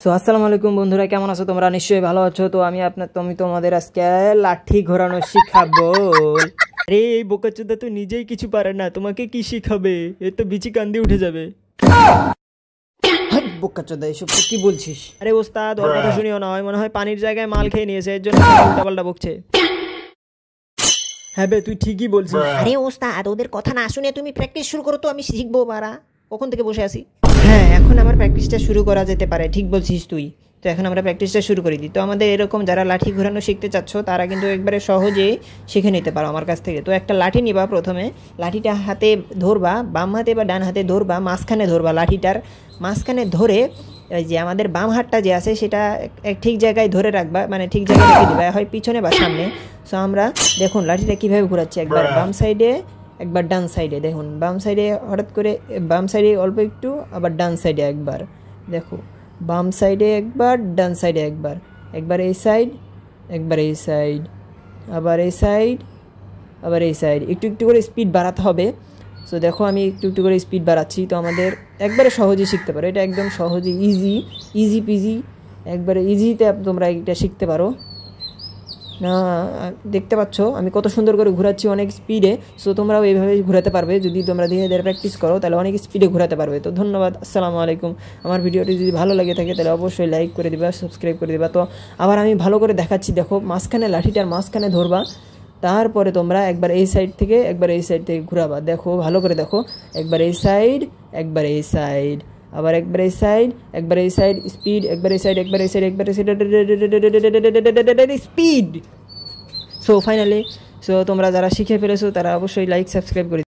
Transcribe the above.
So আসসালামু আলাইকুম বন্ধুরা, কেমন আছো তোমরা? নিশ্চয়ই ভালো আছো। তো আমি তোমাদের আজকে লাঠি ঘোরানো শিখাবো। আরে এই বোকাচোদা তো নিজেই কিছু পারে না, তোমাকে কি শিখাবে? এ তো বিচি কান্দি উঠে যাবে। বোকাচোদা এসব কি বলছিস? আরে ওস্তাদ, ওর কথা শুনিও না, মনে হয় পানির জায়গায় মাল খেয়ে নিয়েছে, এর জন্য উল্টাপাল্টা বকছে। হ্যাঁ বে, তুই ঠিকই বলছিস। আরে ওস্তাদ, ওদের কথা না শুনে তুমি প্র্যাকটিস শুরু করো, তো আমি শিখবো। বারা কখন থেকে বসে আছি। হ্যাঁ, এখন আমার প্র্যাকটিসটা শুরু করা যেতে পারে, ঠিক বলছিস তুই। তো এখন আমরা প্র্যাকটিসটা শুরু করে দিই। তো আমাদের এরকম যারা লাঠি ঘোরানো শিখতে চাচ্ছ তারা কিন্তু একবারে সহজেই শিখে নিতে পারো আমার কাছ থেকে। তো একটা লাঠি নিবা, প্রথমে লাঠিটা হাতে ধরবা, বাম হাতে বা ডান হাতে ধরবা, মাঝখানে ধরবা, লাঠিটার মাঝখানে ধরে ওই যে আমাদের বাম হাতটা যে আছে সেটা ঠিক জায়গায় ধরে রাখবা, মানে ঠিক জায়গায় রেখে দিবা, হয় পিছনে বা সামনে। সো আমরা দেখুন লাঠিটা কীভাবে ঘোরাচ্ছি, একবার বাম সাইডে একবার ডান সাইডে। দেখুন বাম সাইডে হঠাৎ করে, বাম সাইডে অল্প একটু, আবার ডান সাইডে একবার। দেখো বাম সাইডে একবার, ডান সাইডে একবার, একবার এই সাইড, একবার এই সাইড, আবার এই সাইড, আবার এই সাইড। একটু একটু করে স্পিড বাড়াতে হবে। সো দেখো আমি একটু একটু করে স্পিড বাড়াচ্ছি। তো আমাদের একবারে সহজেই শিখতে পারো, এটা একদম সহজে, ইজি পিজি, একবারে ইজিতে তোমরা এটা শিখতে পারো না। দেখতে পাচ্ছ আমি কত সুন্দর করে ঘোরাচ্ছি, অনেক স্পিডে। সো তোমরাও এইভাবে ঘোরাতে পারবে, যদি তোমরা ধীরে ধীরে প্র্যাকটিস করো তাহলে অনেক স্পিডে ঘোরাতে পারবে। তো ধন্যবাদ, আসসালামু আলাইকুম। আমার ভিডিওটি যদি ভালো লাগে থাকে তাহলে অবশ্যই লাইক করে দিবা, সাবস্ক্রাইব করে দিবা। তো আবার আমি ভালো করে দেখাচ্ছি, দেখো মাঝখানে লাঠিটার মাঝখানে ধরবা, তারপরে তোমরা একবার এই সাইড থেকে একবার এই সাইড থেকে ঘোরাবা। দেখো ভালো করে দেখো, একবার এই সাইড, একবার এই সাইড, আবার একবার এই সাইড, একবার এই সাইড, স্পিড, একবার এই সাইড, একবার এই সাইড, একবার এই side, speed. So finally, so তোমরা যারা শিখে ফেলেছো তারা অবশ্যই লাইক সাবস্ক্রাইব করে